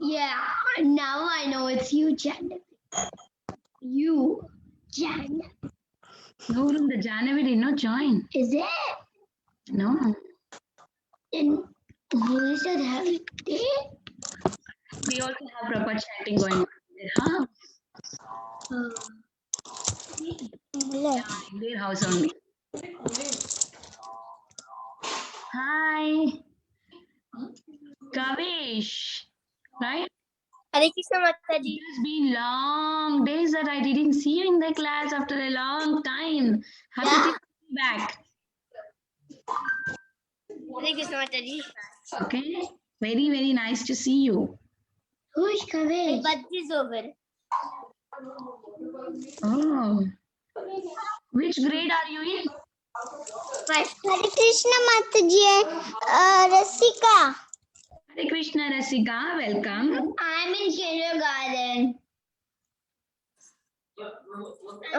Yeah, now I know it's you, Jan. You, Jan. No, the January did not join. Is it? No. And who is that having day? We also have proper chanting going on in their house. Yeah, in their house only. Hi. Kavish. Right? Hare Krishna Mataji. It's been long days that I didn't see you in the class after a long time. Happy to see you back. Hare Krishna Mataji. Okay. Very, very nice to see you. Who is My coming? birthday is over. Oh. Which grade are you in? First. Hare Krishna Mataji. Rasika. Hare Krishna Rasika, welcome. I'm in kindergarten.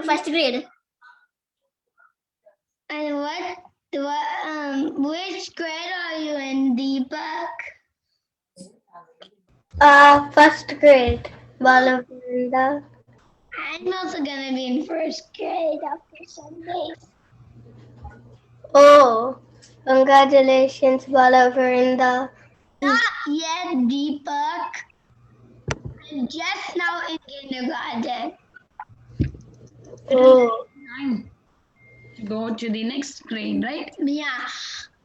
First grade. And which grade are you in, Deepak? First grade. Balavinda. I'm also gonna be in first grade after Sunday. Oh, congratulations, Balavinda. Not yet, Deepak. I'm just now in kindergarten. Oh, Time to go to the next grade, right? Yeah,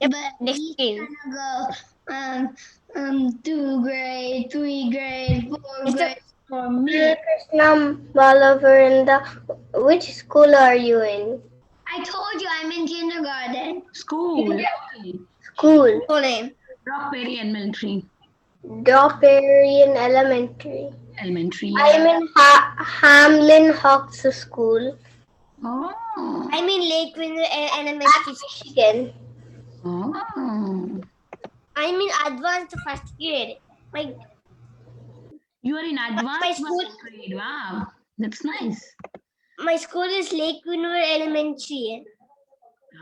Yep, but next he's grade. gonna go 2 grade, 3 grade, 4 Mr. grade for me. Hare Krishna Balavinda. Which school are you in? I told you I'm in kindergarten. School. Okay. School. Full name. Rockberry Elementary. Doparian Elementary. Elementary. I'm in Hamlin Hawks School. Oh. I'm in Lake Windsor Elementary, Michigan. Oh. I'm in advanced first grade. You are in advanced school- first grade. Wow. That's nice. My school is Lake Windsor Elementary.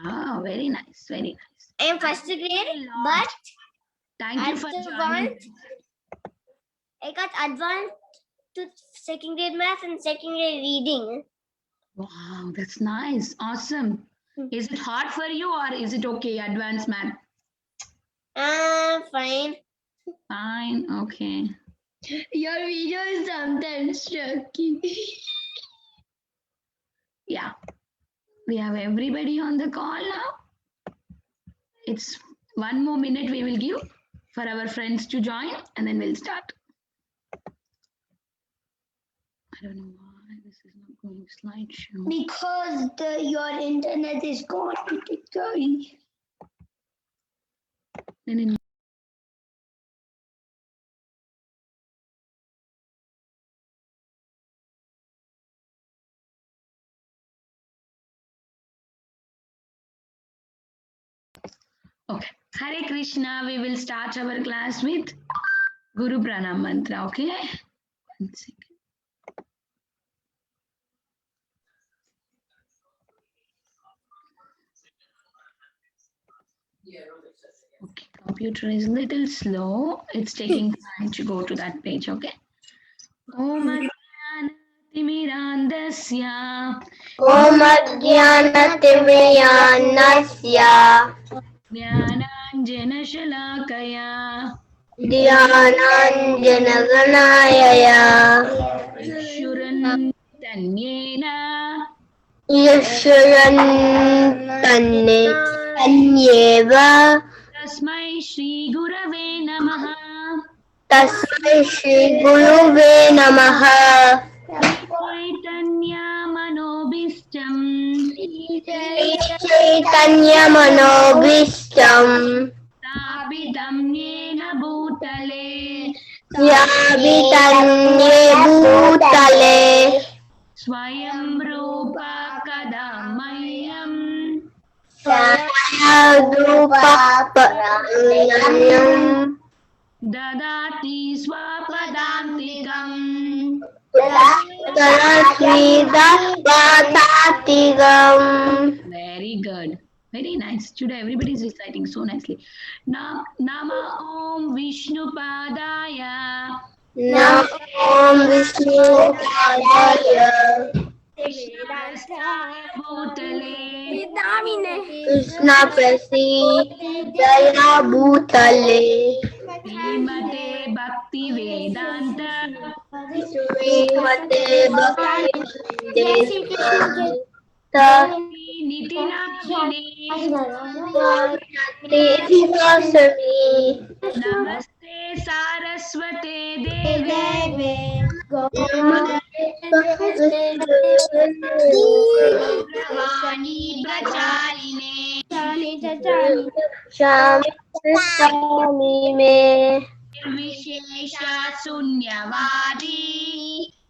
Ah, very nice. Very nice. I am first grade, but Thank you for joining. advanced. I got advanced to second grade math and second grade reading. Wow, that's nice. Awesome. Is it hard for you or is it okay? Advanced math. Fine. Fine. Okay. Your video is sometimes shocking. Yeah. We have everybody on the call now. It's 1 more minute we will give for our friends to join and then we'll start. I don't know why this is not going slideshow. Because your internet is gone. Sorry. Then okay. Hare Krishna. We will start our class with Guru Pranam Mantra. Okay. 1 second. Okay, computer is little slow. It's taking time to go to that page, okay? Om Timirandasya Om Jnanatimiryanasya Jnananjana Shalakaya Dhyananjanaganayaya Shuran Tanyena Yashurantannyeva Tasmai Shri Gurave Namaha Tasmai Shri Guruve Namaha Chaitanya Manobishtam Chaitanya Manobishtam Tapitam Yena Bhutale Yabitanye Bhutale Swayam Rupa Kadamayam Sayadupa Paramyam Dadati Swapadantikam Talasmida Vatatigam. Very good. Very nice. Today everybody is reciting so nicely. Nama Om Vishnu Padaya Namo Vishnu Padaya भूतले Krishna Prasidaya Bhutale श्रीमते भक्ति वेदांत Srimate Bhakti निधि नाशिने नमस्ते सारस्वते देवे गौरवाणी प्रचारिणे Swami में निर्विशेषा शून्यवादी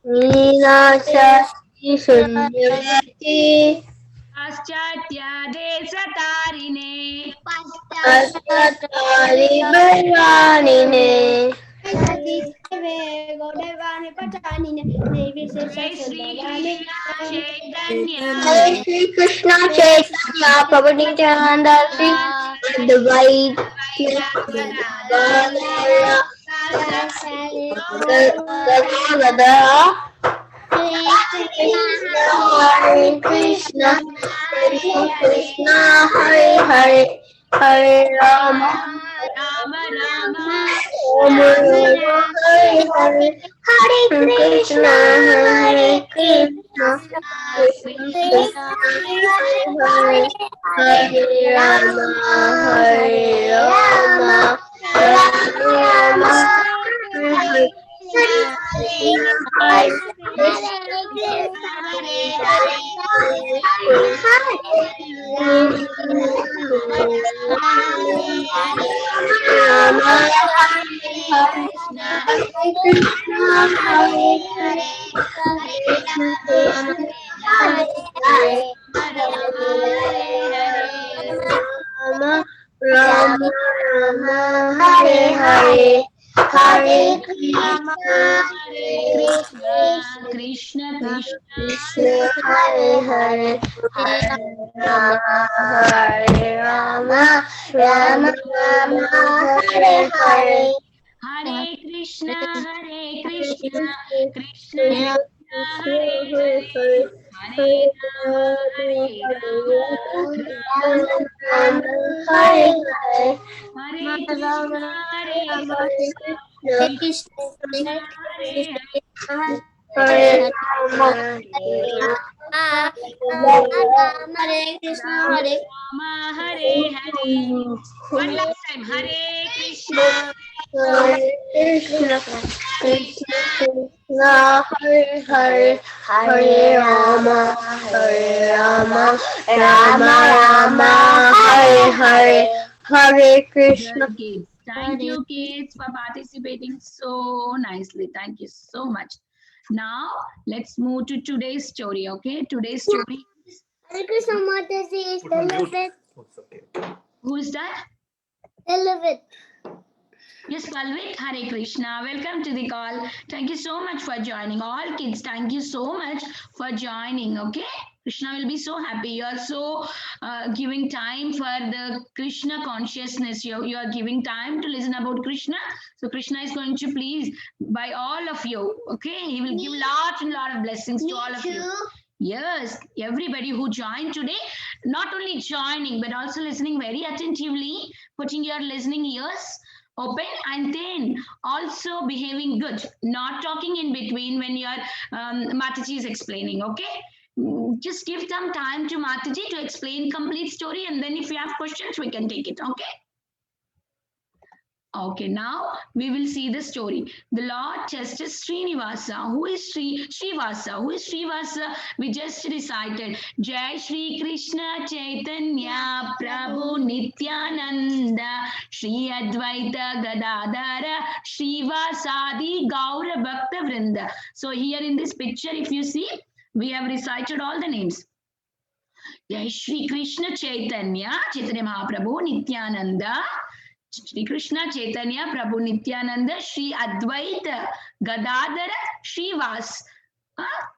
मीनाक्षी शून्यवती पाश्चात्य देश तारिणे अष्टारी बलवानिने जय श्री कृष्ण चैतन्य जय श्री कृष्ण चैतन्य प्रभु Nityanand Shri Advaita Gadadhar Hare Krishna, Krishna Krishna, Hare Hare, Hare Rama, Ram Ram Rama Rama, Hare Hare, Hare Krishna, Hare Krishna, Krishna Krishna, Hare Hare, Hare Rama, Hare Rama, Rama Rama, Hare Rama Rama Hare Hare Hare Krishna Krishna Krishna Krishna Hare Hare Hare Rama Rama Rama Hare Hare Hare Krishna Krishna Krishna Hare Hare Hare Ram Hare Krishna Hare Hare Hare Ram Hare Hare one last time Hare Krishna Krishna Krishna Krishna Hare Hare Hare Rama Rama Rama Hare Hare Hare Krishna. kids. Thank you, kids, for participating so nicely. Thank you so much. Now, let's move to today's story, okay? Today's story. Hare Krishna Mataji is Elizabeth. Who's that? Elizabeth. Yes, Palvik, Hare Krishna. Welcome to the call. Thank you so much for joining. All kids, thank you so much for joining, okay? Krishna will be so happy. You are so giving time for the Krishna consciousness. You are giving time to listen about Krishna. So Krishna is going to please by all of you, okay? He will give lot and lot of blessings to all of you. Yes, everybody who joined today, not only joining, but also listening very attentively, putting your listening ears open, and then also behaving good, not talking in between when your Mataji is explaining, okay? Just give them time to Mataji to explain complete story, and then if you have questions, we can take it, okay? Okay, now we will see the story. The Lord tested Srinivasa. Who is Srivasa? Who is Srivasa? We just recited. Jai Shri Krishna Chaitanya Prabhu Nityananda Shri Advaita Gadadhara Srivasadi Gaura Bhakta Vrinda. So here in this picture, if you see, we have recited all the names. Jai Shri Krishna Chaitanya Mahaprabhu Nityananda Shri Krishna Chaitanya Prabhu Nityananda Shri Advaita Gadadhara Srivas,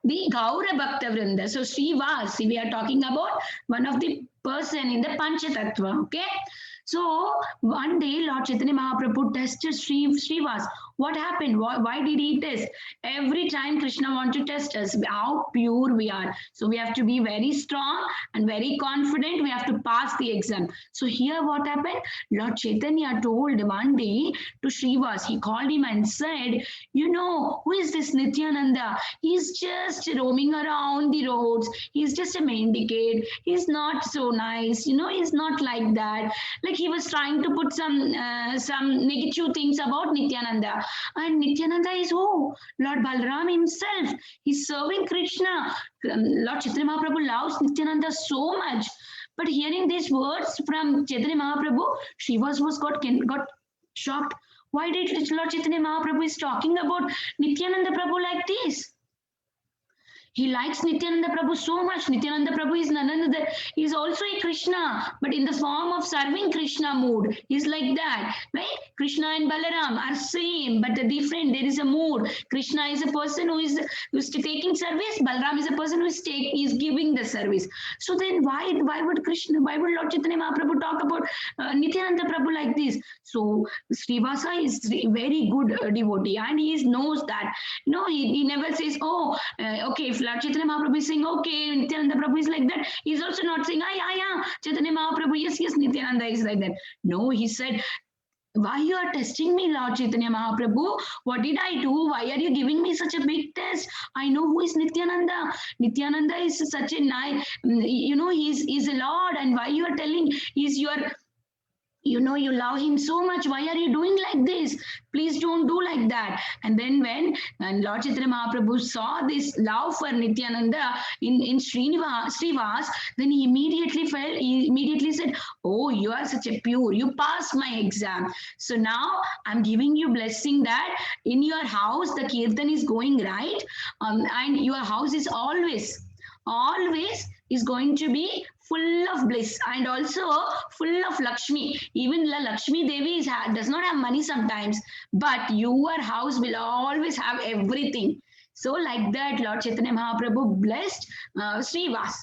the Gaura Bhakta Vrinda. So Srivas, we are talking about one of the person in the Panchatattva, okay? So one day Lord Chaitanya Mahaprabhu tested Srivas. What happened? Why did he test? Every time Krishna wants to test us, how pure we are. So we have to be very strong and very confident. We have to pass the exam. So here what happened? Lord Chaitanya told one day to Srivas, he called him and said, you know, who is this Nityananda? He's just roaming around the roads. He's just a mendicant. He's not so nice. You know, he's not like that. Like he was trying to put some negative things about Nityananda. And Nityananda is who? Lord Balram himself. He's serving Krishna. Lord Chaitanya Mahaprabhu loves Nityananda so much. But hearing these words from Chaitanya Mahaprabhu, Srivas got shocked. Why did Lord Chaitanya Mahaprabhu is talking about Nityananda Prabhu like this? He likes Nityananda Prabhu so much. Nityananda Prabhu is none other. He is also a Krishna, but in the form of serving Krishna mood. He's like that, right? Krishna and Balaram are same, but different. There is a mood. Krishna is a person who is taking service. Balaram is a person who is giving the service. So then why would Lord Chaitanya Mahaprabhu talk about Nityananda Prabhu like this? So Srivasa is a very good devotee, and he knows that. No, he never says, oh, okay, if Lord Chaitanya Mahaprabhu is saying, okay, Nityananda Prabhu is like that, he's also not saying, yeah, Chaitanya Mahaprabhu, yes, Nityananda is like that. No, he said, why you are testing me, Lord Chaitanya Mahaprabhu? What did I do? Why are you giving me such a big test? I know who is Nityananda. Nityananda is such a nice, you know, he's a Lord, and why you are telling he's your, you know, you love him so much. Why are you doing like this? Please don't do like that. And then when Lord Chaitanya Mahaprabhu saw this love for Nityananda in Srivas, then he immediately said, oh, you are such a pure, you passed my exam. So now I'm giving you blessing that in your house, the kirtan is going right. And your house is always is going to be full of bliss and also full of Lakshmi. Even Lakshmi Devi does not have money sometimes, but your house will always have everything. So like that, Lord Chaitanya Mahaprabhu blessed Srivas.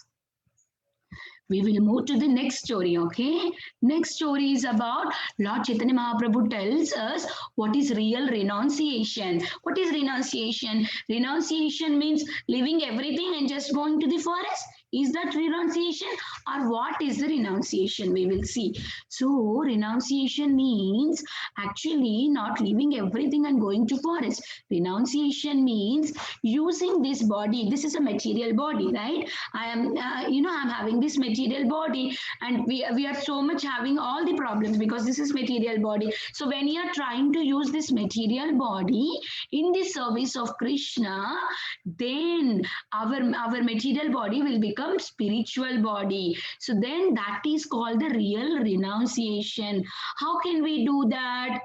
We will move to the next story, okay? Next story is about Lord Chaitanya Mahaprabhu tells us what is real renunciation. What is renunciation? Renunciation means leaving everything and just going to the forest. Is that renunciation, or what is the renunciation? We will see. So renunciation means actually not leaving everything and going to forest. Renunciation means using this body. This is a material body, right? I am, I'm having this material body, and we are so much having all the problems because this is material body. So when you are trying to use this material body in the service of Krishna, then our material body will become spiritual body. So then that is called the real renunciation. How can we do that?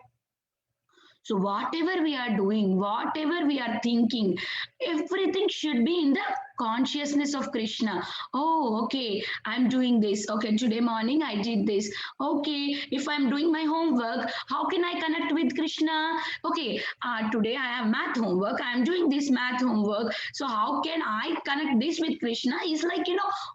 So whatever we are doing, whatever we are thinking, everything should be in the consciousness of Krishna. Oh, okay, I'm doing this. Okay, today morning I did this. Okay, if I'm doing my homework, how can I connect with Krishna? Okay, today I have math homework. I'm doing this math homework. So how can I connect this with Krishna? It's like,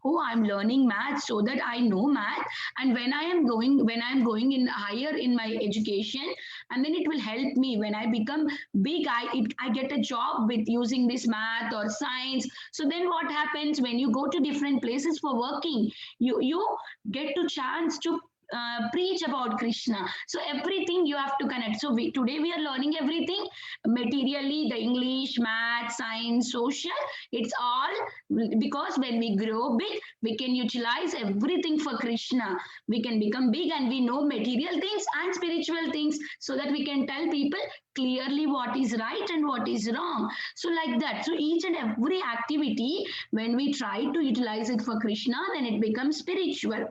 oh, I'm learning math so that I know math. And when I'm going in higher in my education, and then it will help me when I become big, I get a job with using this math or science. So then what happens when you go to different places for working? You get to chance to preach about Krishna. So everything you have to connect. So today we are learning everything materially, the English, math, science, social. It's all because when we grow big, we can utilize everything for Krishna. We can become big and we know material things and spiritual things so that we can tell people clearly what is right and what is wrong. So like that. So each and every activity, when we try to utilize it for Krishna, then it becomes spiritual.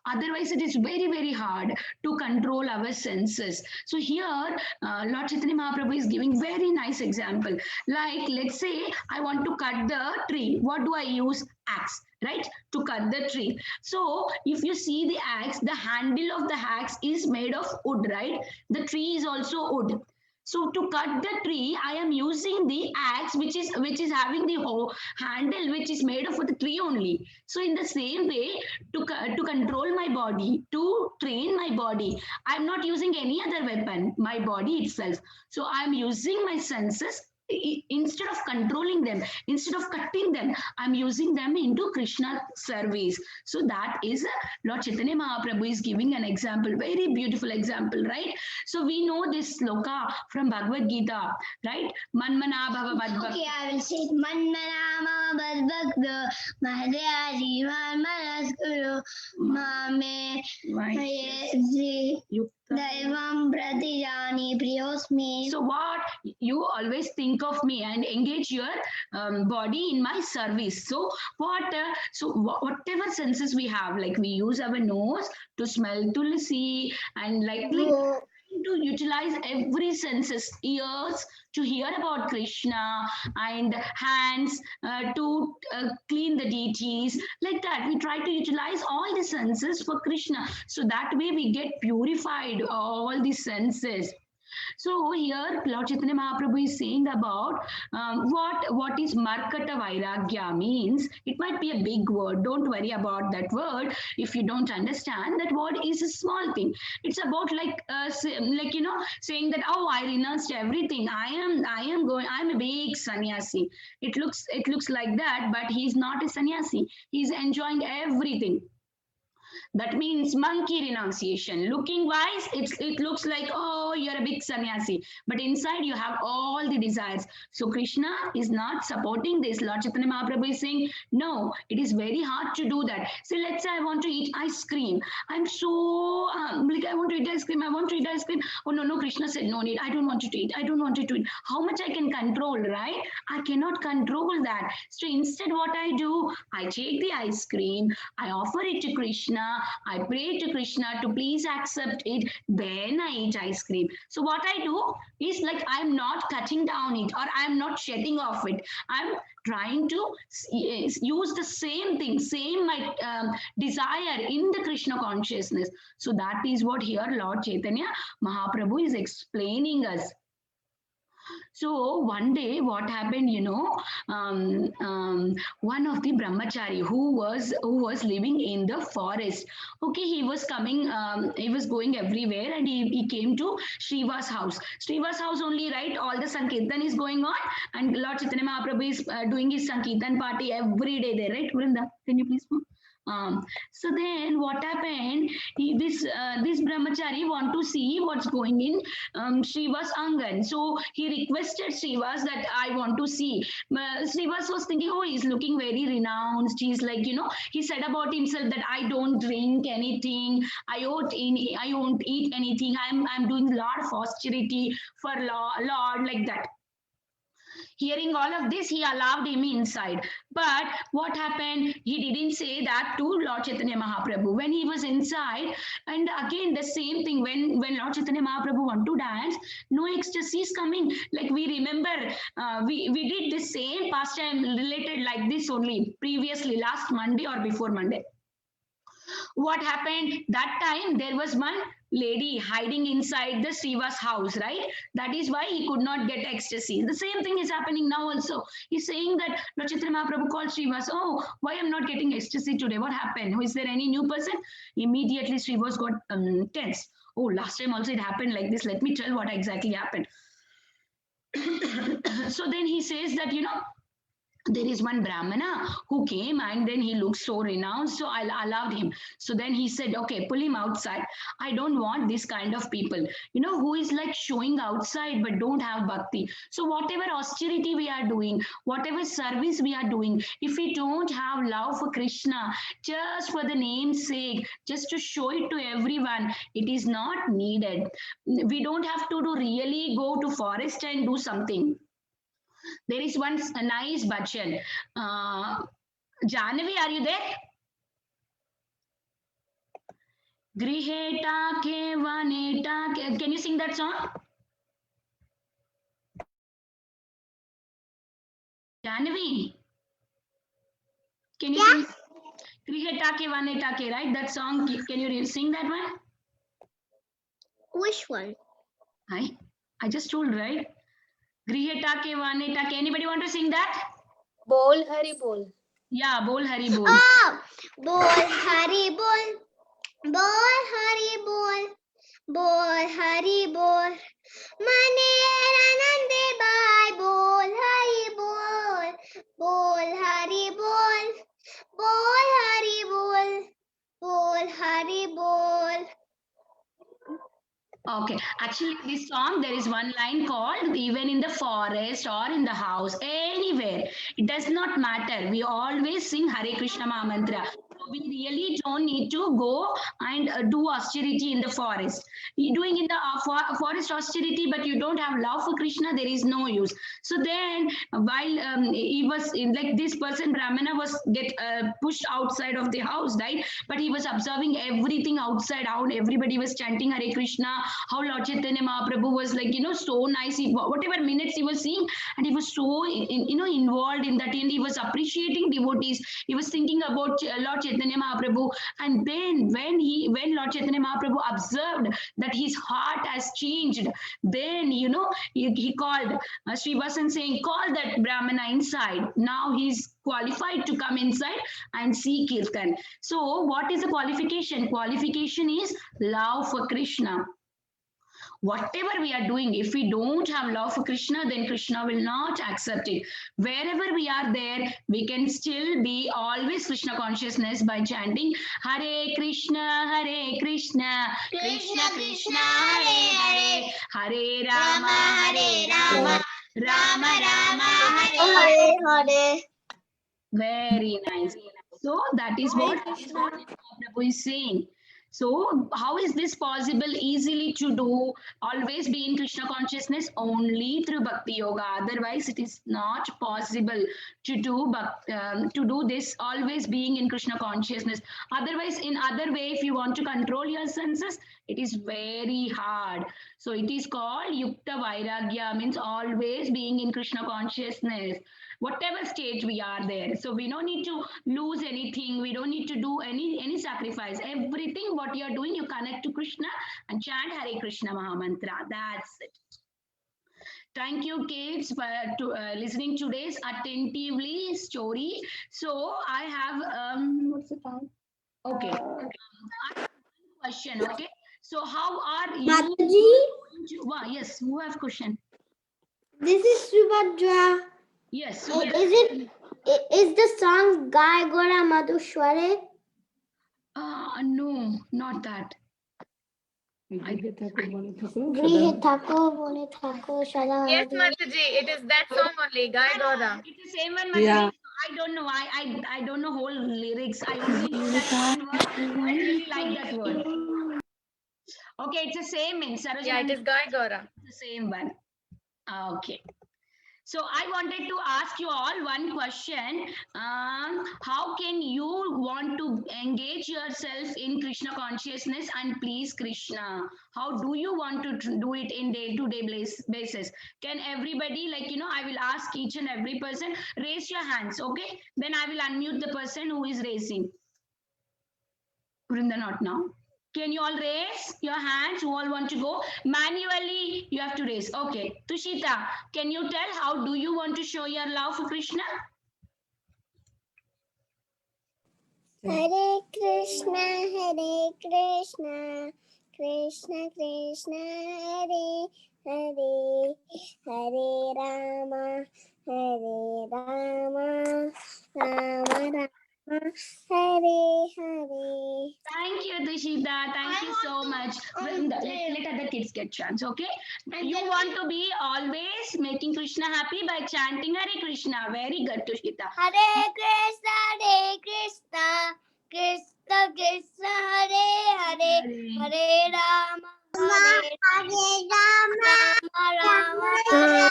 Otherwise, it is very, very hard to control our senses. So here, Lord Chaitanya Mahaprabhu is giving very nice example. Like, let's say I want to cut the tree. What do I use? Axe, right? To cut the tree. So if you see the axe, the handle of the axe is made of wood, right? The tree is also wood. So to cut the tree, I am using the axe, which is having the handle, which is made of the tree only. So in the same way, to control my body, to train my body, I'm not using any other weapon, my body itself. So I'm using my senses. Instead of controlling them, instead of cutting them, I'm using them into Krishna service. So that is Lord Chaitanya Mahaprabhu is giving an example, very beautiful example, right? So we know this sloka from Bhagavad Gita, right? Manmana bhava madbhakta. Okay, I will say it. Manmanama badbhakta mahadayari manmanas guru mame mayezi daivam pratijani priyosmi. So what you always think of me and engage your body in my service. So whatever senses we have, like we use our nose to smell tulsi and like to utilize every senses, ears to hear about Krishna, and hands to clean the deities. Like that, we try to utilize all the senses for Krishna. So that way we get purified all the senses. So here Lord Chaitanya Mahaprabhu is saying about what is Markata Vairagya means. It might be a big word. Don't worry about that word. If you don't understand, that word is a small thing. It's about like saying that, oh, I renounced everything. I'm a big sannyasi. It looks like that, but he's not a sannyasi. He's enjoying everything. That means monkey renunciation. Looking wise, it looks like, oh, you're a big sannyasi. But inside you have all the desires. So Krishna is not supporting this. Lord Chaitanya Mahaprabhu is saying, no, it is very hard to do that. So let's say I want to eat ice cream. I'm so, I want to eat ice cream. I want to eat ice cream. Oh, no, Krishna said, no need. I don't want you to eat. I don't want you to eat. How much I can control, right? I cannot control that. So instead what I do, I take the ice cream. I offer it to Krishna. I pray to Krishna to please accept it. Then I eat ice cream. So what I do is like I'm not cutting down it or I'm not shedding off it. I'm trying to use the same thing, same my desire in the Krishna consciousness. So that is what here Lord Chaitanya Mahaprabhu is explaining us. So one day what happened, one of the brahmachari who was living in the forest. Okay, he was coming, he was going everywhere and he came to Shriva's house. Shriva's house only, right? All the Sankirtan is going on and Lord Chaitanya Mahaprabhu is doing his Sankirtan party every day there, right? Vrinda, can you please move? So then what happened, this brahmachari want to see what's going in Shriva's Angan. So he requested Srivas that I want to see. Srivas was thinking, oh, he's looking very renounced. He's like, he said about himself that I don't drink anything. I won't eat anything. I'm doing a lot of austerity for Lord, like that. Hearing all of this, he allowed him inside. But what happened? He didn't say that to Lord Chaitanya Mahaprabhu. When he was inside, and again the same thing, when Lord Chaitanya Mahaprabhu want to dance, no ecstasy is coming. Like we remember, we did the same pastime related like this only previously, last Monday or before Monday. What happened that time? There was one lady hiding inside the Sriva's house, right? That is why he could not get ecstasy. The same thing is happening now also. He's saying that Lord Chaitanya Mahaprabhu called Srivas, oh, why I'm not getting ecstasy today? What happened? Is there any new person? Immediately Srivas got tense. Oh, last time also it happened like this. Let me tell what exactly happened. So then he says that, there is one Brahmana who came and then he looked so renounced. So I allowed him. So then he said, okay, pull him outside. I don't want this kind of people, who is like showing outside but don't have bhakti. So whatever austerity we are doing, whatever service we are doing, if we don't have love for Krishna, just for the name's sake, just to show it to everyone, it is not needed. We don't have to really go to forest and do something. There is one nice bhajan. Jahnavi, are you there? Griheta ke vaneta. Can you sing that song? Jahnavi, can you sing? Griheta ke vaneta ke, right? That song. Can you sing that one? Which one? Hi. I just told, right? Griheta ke vaneta ke. Anybody want to sing that? Bol Hari Bol. Yeah, bol hari bol. Oh, bol hari bol, bol hari bol, bol hari bol. Mane anande bai, bol hari bol, bol hari bol, bol hari bol, bol hari bol. Okay, actually, in this song, there is one line called even in the forest or in the house, anywhere. It does not matter. We always sing Hare Krishna Maha Mantra. So we really don't need to go and do austerity in the forest. Doing in the forest austerity, but you don't have love for Krishna, there is no use. So then, while he was like this person, Brahmana was get pushed outside of the house, right? But he was observing everything outside out. Everybody was chanting Hare Krishna. How Lord Chaitanya Mahaprabhu was like, so nice. Whatever minutes he was seeing, and he was so, involved in that, and he was appreciating devotees. He was thinking about Lord Chaitanya Mahaprabhu. And then when Lord Chaitanya Mahaprabhu observed that his heart has changed, then, he called Srivasan saying, call that Brahmana inside. Now he's qualified to come inside and see Kirtan. So what is the qualification? Qualification is love for Krishna. Whatever we are doing, if we don't have love for Krishna, then Krishna will not accept it. Wherever we are there, we can still be always Krishna consciousness by chanting Hare Krishna, Krishna Krishna, Hare Hare, Hare Rama, Rama Rama, Hare Hare. very nice. So that is what Prabhu is saying. So how is this possible easily to do? Always be in Krishna consciousness only through Bhakti Yoga. Otherwise, it is not possible to do this. Always being in Krishna consciousness. Otherwise, in other way, if you want to control your senses, it is very hard. So it is called Yukta Vairagya, means always being in Krishna consciousness. Whatever stage we are there, so we don't need to lose anything, we don't need to do any sacrifice. Everything what you are doing, you connect to Krishna and chant Hare Krishna Maha Mantra. That's it. Thank you, kids, for listening today's attentively story. So I have what's the time? Okay, I have one question. Okay, so how are you Mataji, yes, who have question? this is Subhadra. Yes, Is the song Gai Gora Madhushware? no, not that. Grihe Thakur Bone Thakur Sada. Yes, Mataji, it is that song only, Gai Gora. It's the same one, Mataji. Yeah. I don't know. I don't know whole lyrics. I only know that one word. I really like that word. Okay, it's the same in Sarojini. Yeah, it is Gai Gora. It's the same one. Okay. So I wanted to ask you all one question. How can you want to engage yourself in Krishna consciousness and please Krishna? How do you want to do it in day-to-day basis? Can everybody, I will ask each and every person, raise your hands, okay? Then I will unmute the person who is raising. Vrinda, not now. Can you all raise your hands? Who all want to go? Manually, you have to raise. Okay. Tushita, can you tell how do you want to show your love for Krishna? Hare Krishna, Krishna Krishna, Hare Hare, Hare Rama, Rama Rama, Hare Hare. Thank you, Tushita. Thank you so much. Vrinda, let other kids get chance, okay? You want to be always making Krishna happy by chanting Hare Krishna. Very good, Tushita. Hare Krishna, Krishna Krishna, Hare Hare, Hare Rama, Rama Hare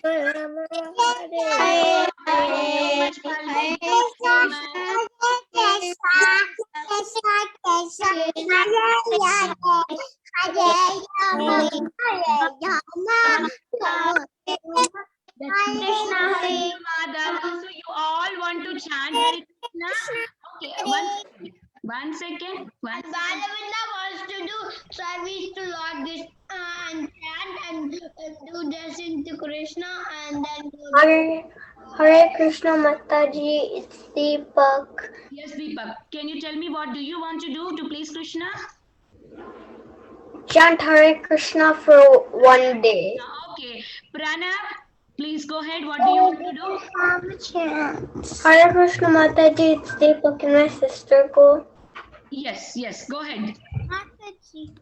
Krishna Hare Madhav. So you all want to chant Hare Krishna? Okay, one second. Balavinda wants to do service to Lord Krishna and chant and do the bhajan to Krishna and then go Hare Krishna Mataji, it's Deepak. Yes, Deepak. Can you tell me what do you want to do to please Krishna? Chant Hare Krishna for one day. Okay. Pranav, please go ahead. What do you want to do? Hare Krishna Mataji, it's Deepak and my sister go. Yes, yes. Go ahead. Mataji.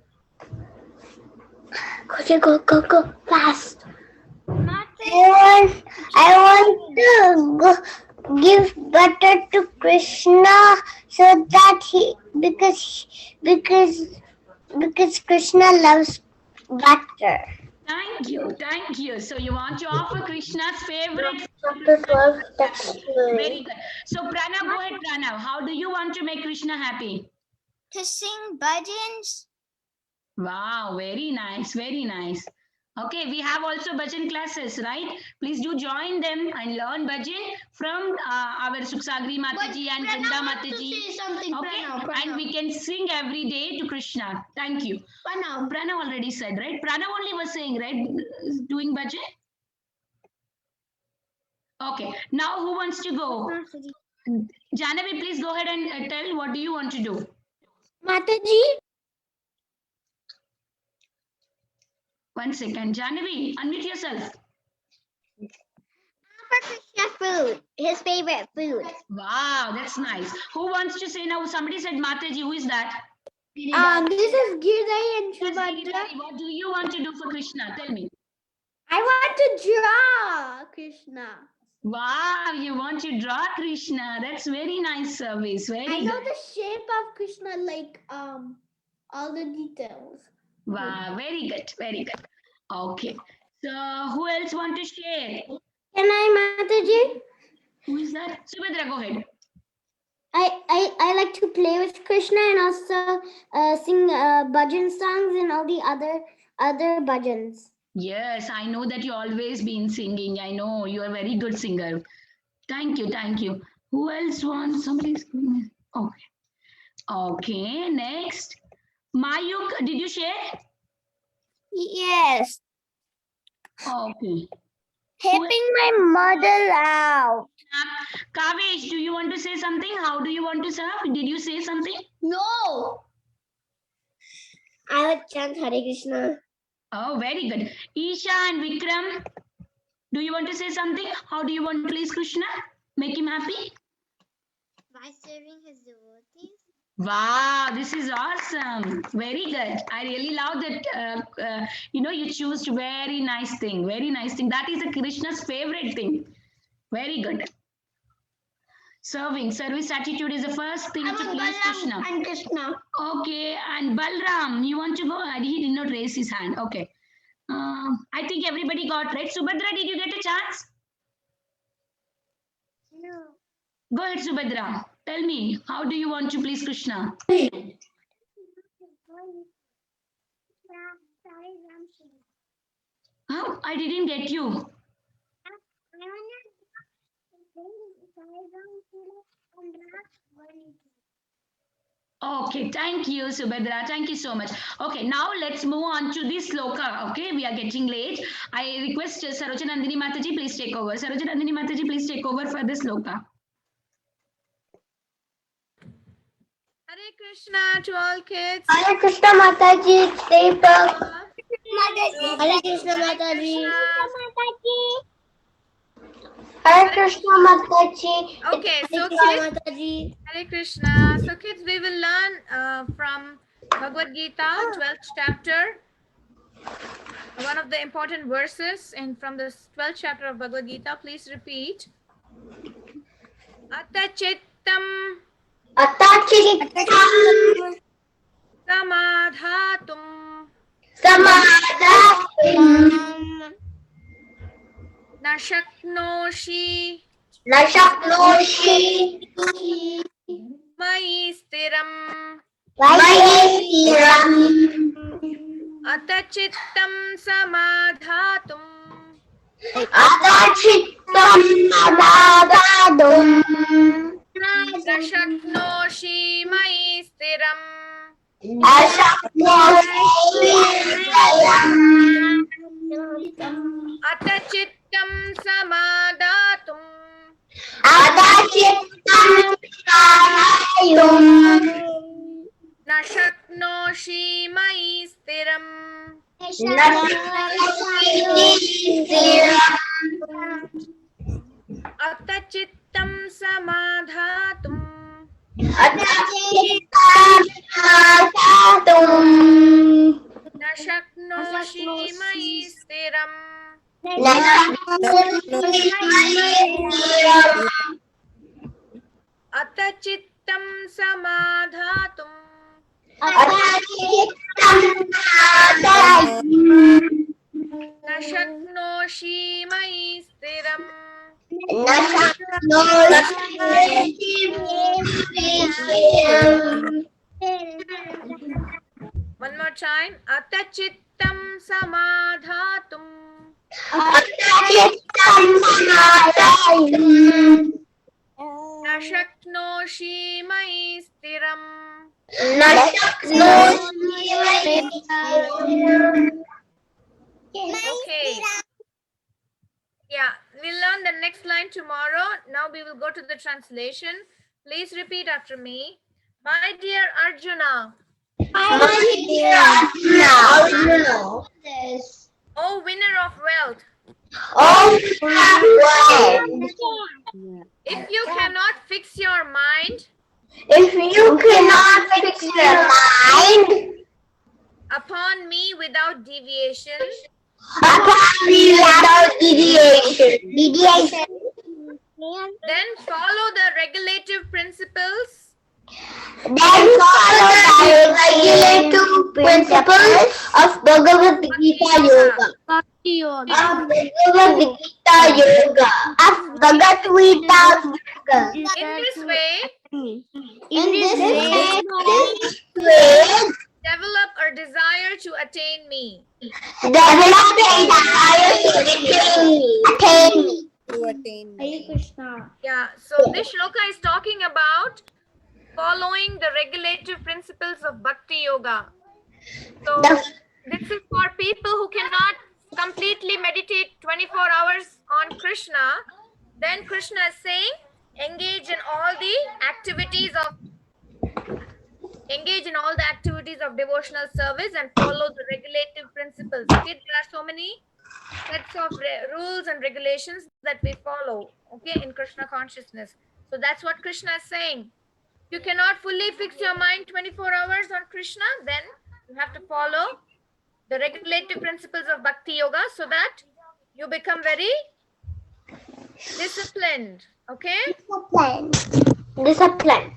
Go, fast. I want to give butter to Krishna so that because Krishna loves butter. Thank you. Thank you. So you want to offer Krishna's favorite. Chapter 12, text Very good. So Pranav, go ahead, Pranav. How do you want to make Krishna happy? To sing bhajans. Wow, very nice, very nice. Okay, we have also bhajan classes, right? Please do join them and learn bhajan from our Suksagri Mataji and Vrinda Mataji. Something, Okay, Pranav. and we can sing every day to Krishna. Thank you. Pranav already said, right? Pranav only was saying, right? Doing bhajan. Okay, now who wants to go? Janavi, please go ahead and tell what do you want to do? Mataji. 1 second. Janavi, unmute yourself. Krishna food, his favorite food. Wow, that's nice. Who wants to say now? Somebody said Mataji. Who is that? This is Girdhari and Yes, Shubhadra. Giridhari, what do you want to do for Krishna? Tell me. I want to draw Krishna. Wow, you want to draw Krishna. That's very nice service. Very I know good. the shape of Krishna, like all the details. Wow, very good. Very good. Okay. So who else want to share? Can I, Mataji? Who is that? Subhadra, go ahead. I like to play with Krishna and also sing bhajan songs and all the other bhajans. Yes, I know that you always been singing. I know you are a very good singer. Thank you. Thank you. Who else wants? Somebody's giving me. Okay. Okay. Next. Mayuk, did you share? Yes. Okay. Helping my mother out. Kavesh, do you want to say something? How do you want to serve? Did you say something? No. I would chant Hare Krishna. Oh, very good. Isha and Vikram, do you want to say something? How do you want to please Krishna? Make him happy? By serving his devotees. Wow, this is awesome. Very good. I really love that, you choose very nice thing. Very nice thing. That is a Krishna's favorite thing. Very good. Service attitude is the first thing to please Krishna. And Krishna. Okay, and Balram, you want to go? He did not raise his hand. Okay. I think everybody got right. Subhadra, did you get a chance? No. Go ahead, Subhadra. Tell me, how do you want to please Krishna? How? I didn't get you. Okay, thank you, Subhadra. Thank you so much. Okay, now let's move on to this sloka. Okay, we are getting late. I request Saroja Nandini Mataji, please take over. Saroja Nandini Mataji, please take over for this sloka. Hare Krishna to all kids. Hare Krishna Mataji, Deepak. Hare Krishna Mataji. Hare Krishna Mataji. Okay, so Krishna kids, Mataji. Hare Krishna. So kids, we will learn from Bhagavad Gita, 12th chapter. One of the important verses from the 12th chapter of Bhagavad Gita. Please repeat. Atachittam Atachittam samadhatum samadhatum na shaknoshi nashaknoshi mayi stiram. vayestiram Atachittam samadhatum atachittam samadhatum na shaknoshi mayi stiram. ashaknoshi vayestiram samadhatum na shaknoshi mayi stiram atachittam samadhatum na shaknoshi mayi stiram atachittam samadhatum na shaknoshi mayi stiram. One more time. Atachittam samadhatum na shaknoshi mayi stiram. Okay. Yeah, we'll learn the next line tomorrow. Now we will go to the translation. Please repeat after me. My dear Arjuna, O winner of wealth, if you cannot fix your mind upon me without deviation, then follow the regulative principles of Bhagavad Gita Yoga. In this way, develop a desire to attain me. Yeah, so this shloka is talking about following the regulative principles of Bhakti Yoga. So this is for people who cannot completely meditate 24 hours on Krishna. Then Krishna is saying, engage in all the activities of devotional service and follow the regulative principles. Okay, there are so many sets of rules and regulations that we follow, okay, in Krishna consciousness. So that's what Krishna is saying. You cannot fully fix your mind 24 hours on Krishna, then you have to follow the regulative principles of Bhakti Yoga so that you become very disciplined. Okay? Discipline.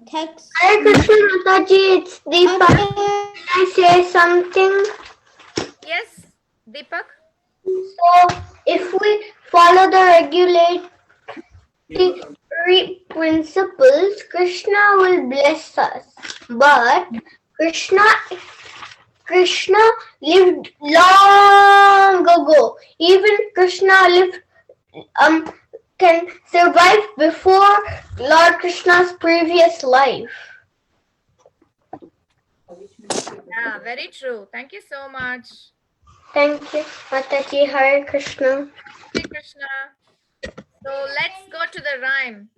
Text. Hare Krishna Mataji, it's Deepak. Can I say something? Yes, Deepak? So, if we follow the regulatory principles, Krishna will bless us. But Krishna lived long ago. Even Krishna lived can survive before Lord Krishna's previous life. Yeah, very true. Thank you so much. Thank you, Mataji. Hare Krishna. Hare Krishna. So let's go to the rhyme.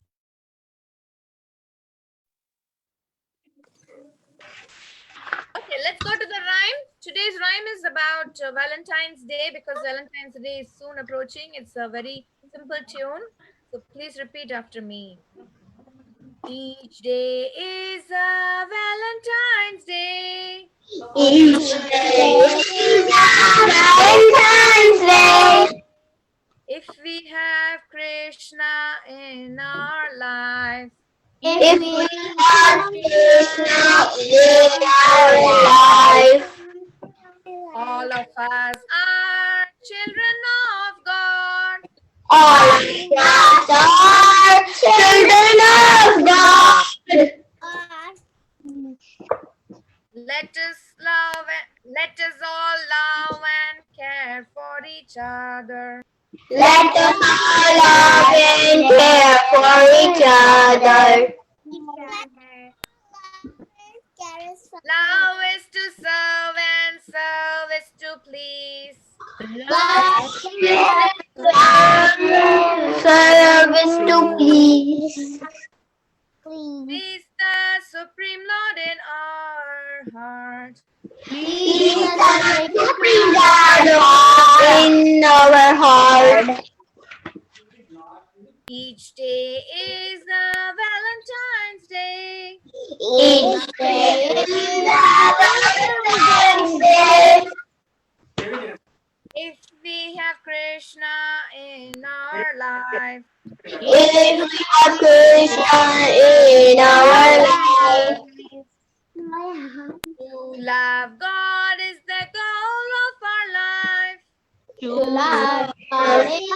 Okay, let's go to the rhyme. Today's rhyme is about Valentine's Day because Valentine's Day is soon approaching. It's a very simple tune. So please repeat after me. Each day is a Valentine's Day. Each day is Valentine's Day. If we have Krishna in our life. If we have Krishna in our life, All of us are children of God. all of us are children of God. Let us all love and care for each other. Let us all love and care for each other. Love is to serve and serve is to please. Love Service to please. Please the Supreme Lord in our heart. Please the Supreme God in our heart. Each day is a Valentine's Day. Each day is Valentine's Day. If we have Krishna in our life, If we have Krishna in our life. to love God is the goal of our life. to Love God is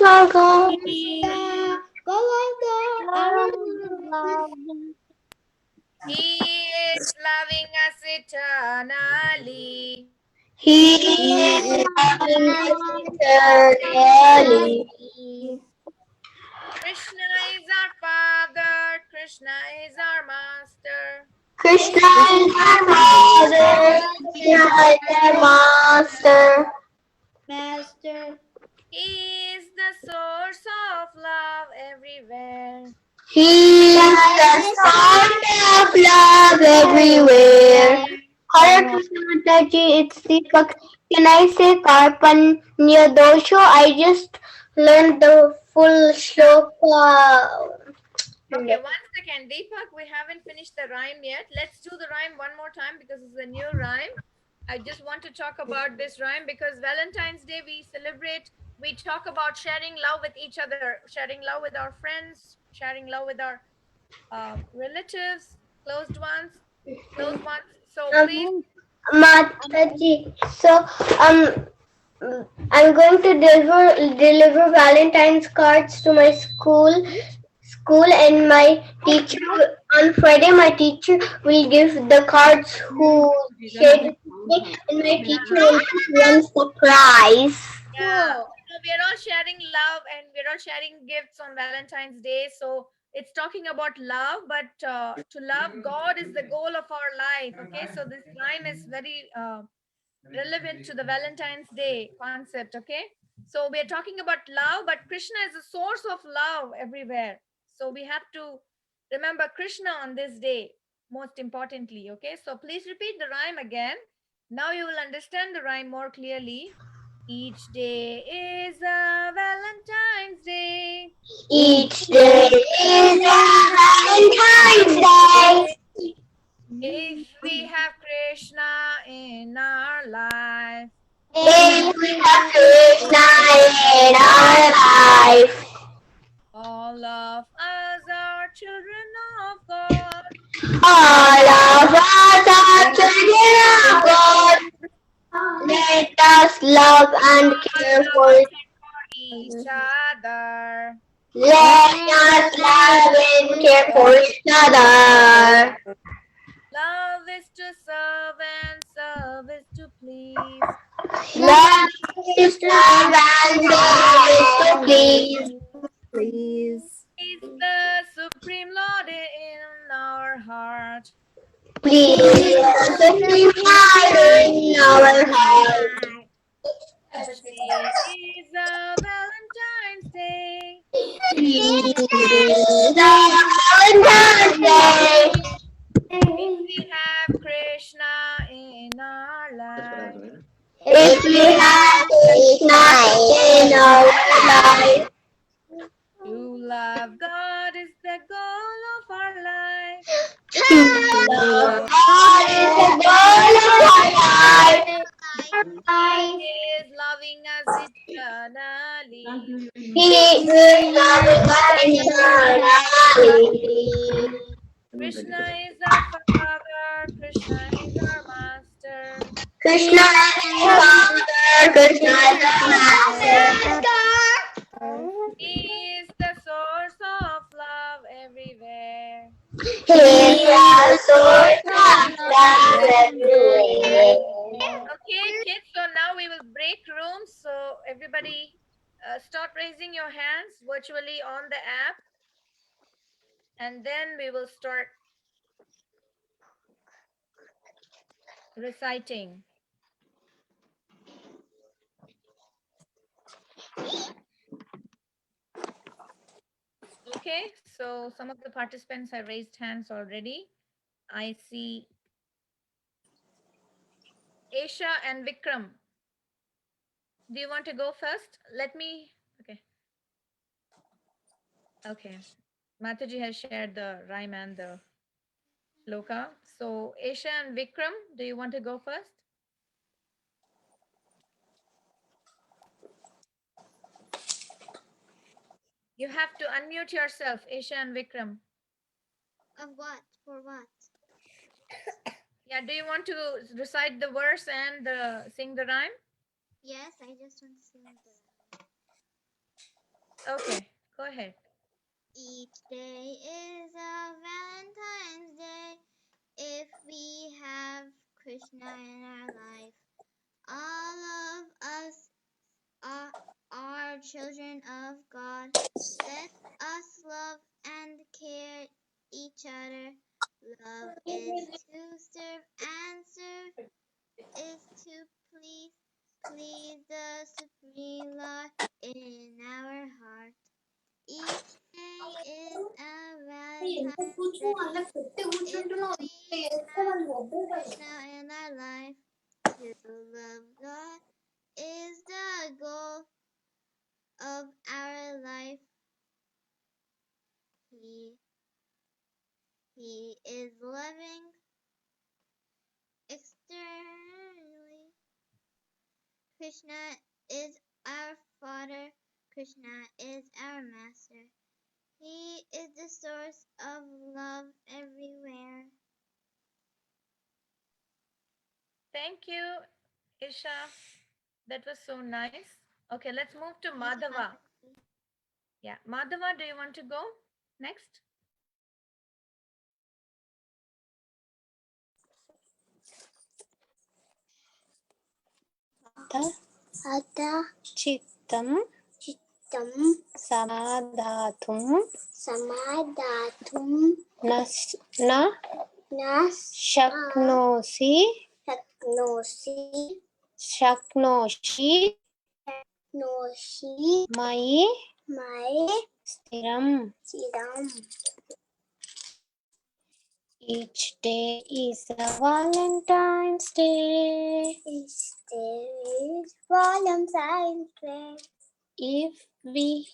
our God. He is loving us eternally. He is loving us eternally. Krishna is our Father, Krishna is our Master. Krishna is our Father, Krishna is our Master. He is the source of love everywhere. He is the source of love everywhere. Hare Krishna Mataji, it's Deepak. Can I say Karpanya Dosho? I just learned the full shloka. Okay, 1 second, Deepak. We haven't finished the rhyme yet. Let's do the rhyme one more time because it's a new rhyme. I just want to talk about this rhyme because Valentine's Day we celebrate, we talk about sharing love with each other, sharing love with our friends, sharing love with our relatives, closed ones. So please, Mataji. So I'm going to deliver Valentine's cards to my school, and my teacher on Friday. My teacher will give the cards who shared it with me, and my teacher will give one surprise. yeah. So we are all sharing love and we're all sharing gifts on Valentine's Day. So it's talking about love, but to love God is the goal of our life. Okay, so this rhyme is very relevant to the Valentine's Day concept. Okay, so we are talking about love, but Krishna is the source of love everywhere. So we have to remember Krishna on this day, most importantly. Okay, so please repeat the rhyme again. Now you will understand the rhyme more clearly. Each day is a Valentine's Day. Each day is Valentine's Day. If we have Krishna in our life, If we have Krishna in our life, all of us are children of God. all of us are children of God. Let us love and care for Each other. Let us love and care for each other. Love is to serve and serve is to please. Love is love and love is to please. Is the Supreme Lord in our heart. Please, Supreme Father in our heart. Today is a Valentine's Day. Please, the Valentine's Day. We have Krishna in our life. If we have Krishna in our life, To love God is the goal of our life. to love God is the goal of our life. He is loving us eternally. He is loving us eternally. Krishna is our Father, Krishna is our Master. Krishna is our Father, Krishna is our Master. He is the source of love everywhere. He is our source of love everywhere. Okay, kids, so now we will break rooms. So everybody start raising your hands virtually on the app. And then we will start reciting. Okay, so some of the participants have raised hands already. I see Aisha and Vikram. Do you want to go first? Let me, okay. Okay, Mataji has shared the rhyme and the shloka. So Aisha and Vikram, do you want to go first? You have to unmute yourself, Aisha and Vikram. Of what? For what? Yeah, do you want to recite the verse and sing the rhyme? Yes, I just want to sing the. Okay, go ahead. Each day is a Valentine's Day if we have Krishna in our life. All of us are children of God. Let us love and care each other. Love is to serve and serve is to please the Supreme Lord in our heart. Each day is a Valentine's Day. If we have Krishna in our life, to love God is the goal of our life. He is loving externally. Krishna is our Father. Krishna is our Master. He is the source of love everywhere. Thank you, Isha. That was so nice. Okay, let's move to Madhava. Yeah, Madhava, do you want to go next? अथ चित्तं समादातुं न शक्नोषि मयि स्थिरम्. Each day is a Valentine's Day. If we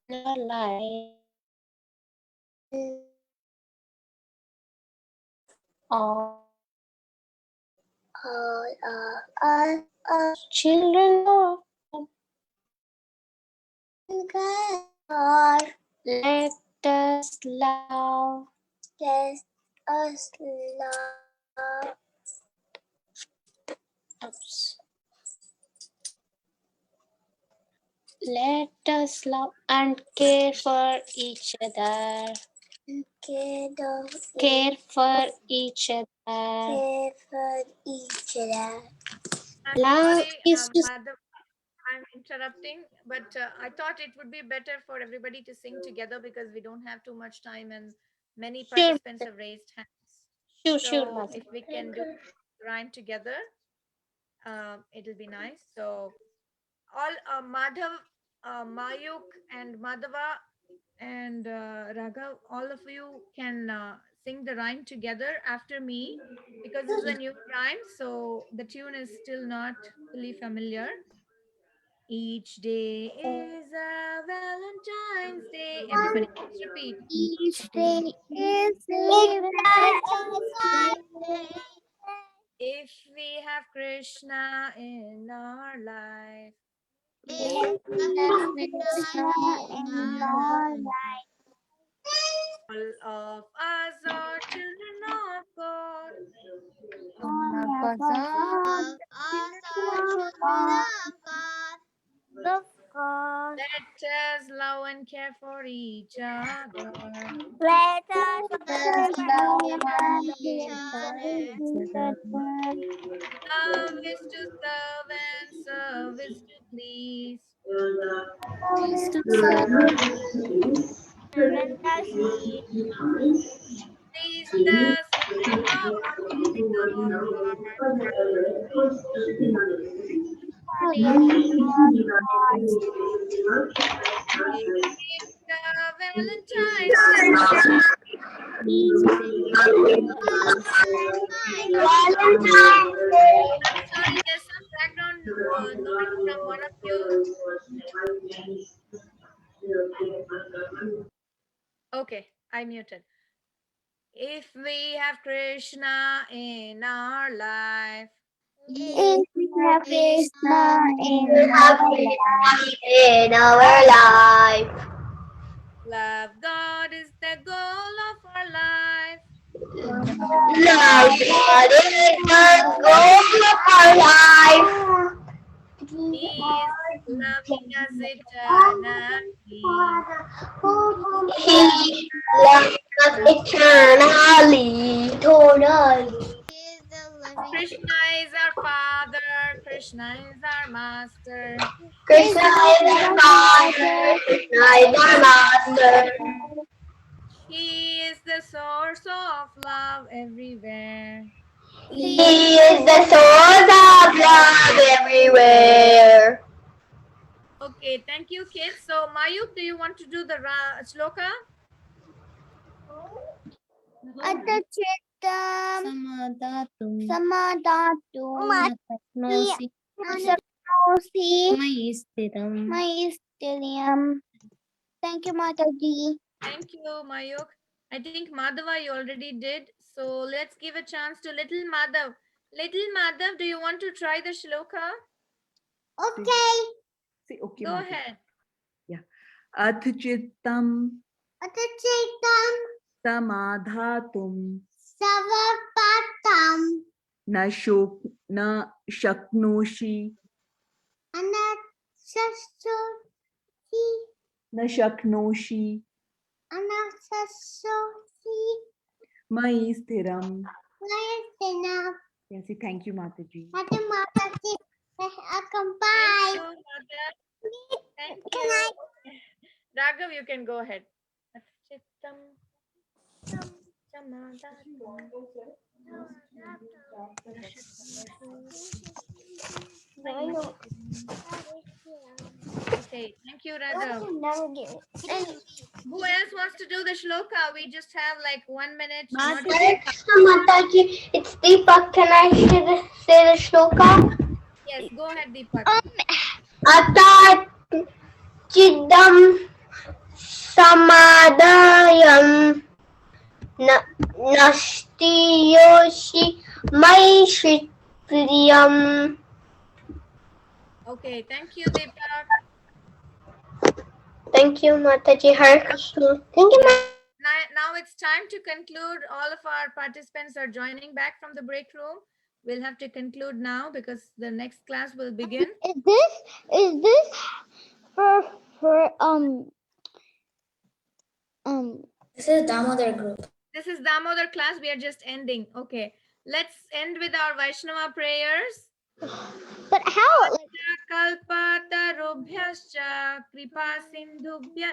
in our life, all are children of God. Let us love. Oops. Let us love and care for each other. Care for each other. I'm Love sorry, is to Madhava, I'm interrupting, but I thought it would be better for everybody to sing together because we don't have too much time and many sure, participants have raised hands. sure, So Madhava. if we can do rhyme together, it'll be nice. So all Madhav, Mayuk and Madhava and Raghav, all of you can sing the rhyme together after me because this is a new rhyme, so the tune is still not fully familiar. Each day is a Valentine's Day. Everybody, please repeat. Each day is a Valentine's Day. If we have Krishna in our life, If we have Krishna in our life, all of us are children of God. all of us are children of God. Let us love and care for each other. Let us love each other. Love is to serve and service to please. Please the Supreme Lord in our heart. Valentine's Day. I'm sorry, there's some background noise from one of you. Okay, I muted. If we have Krishna in our life, If we have Krishna in our life. love God is the goal of our life. Love God is the goal of our life. He is loving us eternally. He loves us eternally. Krishna is our Father. Krishna is our Master. Krishna is our Father. Krishna is our Master. He is the source of love everywhere. He is the source of love everywhere. Okay, thank you, kids. So, Mayuk, do you want to do the shloka? Thank you, Mataji. Thank you, Mayuk. I think Madhava you already did. So let's give a chance to little Madhav. Little Madhav, do you want to try the shloka? Okay. See, okay, Go Mata. ahead. Ath chittam Atachaitam samadhatum Savapatam na shaknoshi Anasasosi mai sthiram. Mayasena Yeah, say thank you, Mataji. Mataji. Thank Bye. you, Madhav. Thank Can you. I? Raghav, you can go ahead. Chittam samadhatum. Okay, thank you, Raghav. Never give it. Who else wants to do the shloka? We just have like 1 minute. not- Mataji, it's Deepak. Can I say the shloka? Yes, go ahead, Deepak. Atat chidam samadayam nasti yoshi mai shritriyam. Okay, thank you, Deepak. Thank you, Mataji. Hare Krishna. Thank you, Now it's time to conclude. All of our participants are joining back from the break room. We'll have to conclude now because the next class will begin. Is this for This is Damodar group. This is Damodar class. We are just ending. Okay, let's end with our Vaishnava prayers. but how like Kalpatarubhyascha kripa sindhubhya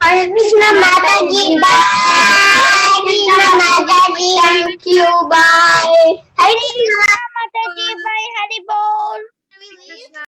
Hare Krishna Mataji, bye. Krishna Mataji, thank you, bye. Hare Krishna Mataji by Haribol? Krishna.